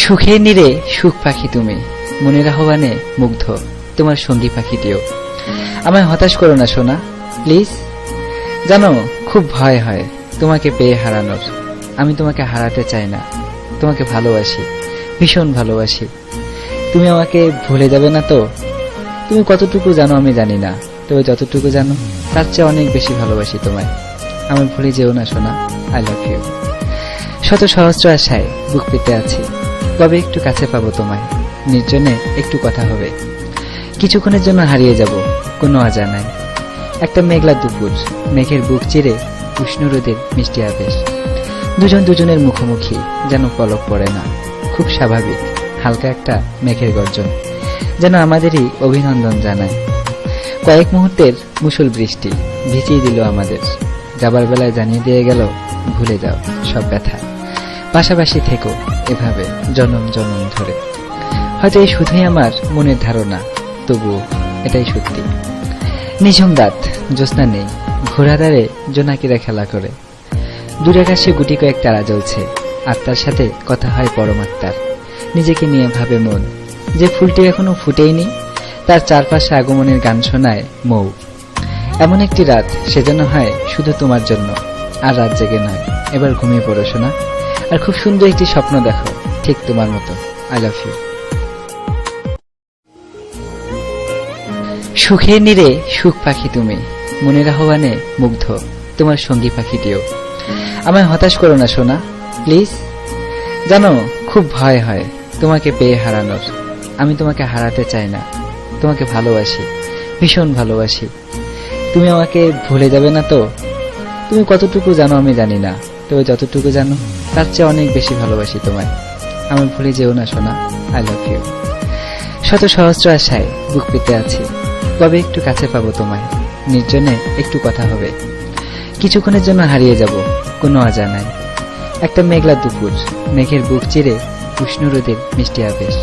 সুখের নীড়ে সুখ পাখি তুমি, মনের আহ্বানে মুগ্ধ তোমার সঙ্গী পাখিটিও। আমায় হতাশ করো না সোনা, প্লিজ। জানো খুব ভয় হয় তোমাকে পেয়ে হারানোর। আমি তোমাকে হারাতে চাই না, তোমাকে ভালোবাসি, ভীষণ ভালোবাসি। তুমি আমাকে ভুলে যাবে না তো? তুমি কতটুকু জানো আমি জানি না, তবে যতটুকু জানো তার চেয়ে অনেক বেশি ভালোবাসি তোমায়। আমি ভুলে যেও না সোনা, আই লাভ ইউ। শত সহস্র আশায় বুক পেতে আছি, কবে একটু কাছে পাবো তোমায়, নির্জনে একটু কথা হবে। কিছুক্ষণের জন্য হারিয়ে যাব কোনো অজানায়। একটা মেঘলা দুপুর, মেঘের বুক চিরে উষ্ণ রোদের মিষ্টি আবেশ। দুজন দুজনের মুখোমুখি, যেন পলক পড়ে না, খুব স্বাভাবিক হালকা একটা মেঘের গর্জন, যেন আমাদেরই অভিনন্দন জানায়। কয়েক মুহূর্তের মুষল বৃষ্টি ভিজিয়ে দিল আমাদের, যাবার বেলায় জানিয়ে দিয়ে গেল ভুলে যাও সব ব্যথা, পাশাপাশি থেকো এভাবে জনম জনম ধরে। হয়তো এই শুধুই আমার মনের ধারণা, তবুও এটাই সত্যি। নিঝুম রাত, জ্যোৎস্না নেই, ঘোড়াদারে জোনাকিরা খেলা করে। দূর আকাশে গুটি কয়েক তারা জ্বলছে, আত্মার সাথে কথা হয় পরমাত্মার। নিজেকে নিয়ে ভাবে মন, যে ফুলটি এখনো ফুটেইনি, তার চারপাশে আগমনের গান শোনায় মৌ। এমন একটি রাত সেজন্য হয় শুধু তোমার জন্য, আর রাত জেগে নয়। এবার ঘুমিয়ে পড়ো শোনা, আর খুব সুন্দর একটি স্বপ্ন দেখো, ঠিক তোমার মতো। I love you. সুখের নীড়ে সুখ পাখি তুমি, মনের আহ্বানে মুগ্ধ তোমার সঙ্গী পাখিটিও। আমায় হতাশ করো না সোনা, প্লিজ। জানো খুব ভয় হয় তোমাকে পেয়ে হারানোর। আমি তোমাকে হারাতে চাই না, তোমাকে ভালোবাসি, ভীষণ ভালোবাসি। তুমি আমাকে ভুলে যাবে না তো? তুমি কতটুকু জানো আমি জানি না, তবে যতটুকু জানো তার চেয়ে অনেক বেশি ভালোবাসি তোমায়। আমি ভুলে যেও না সোনা, আই লাভ ইউ। শত সহস্র আশায় বুক পেতে আছি, কবে একটু কাছে পাবো তোমায়, নির্জনে একটু কথা হবে। কিছুক্ষণের জন্য হারিয়ে যাব কোনো অজানায়। একটা মেঘলা দুপুর, মেঘের বুক চিরে উষ্ণ রোদের মিষ্টি আবেশ।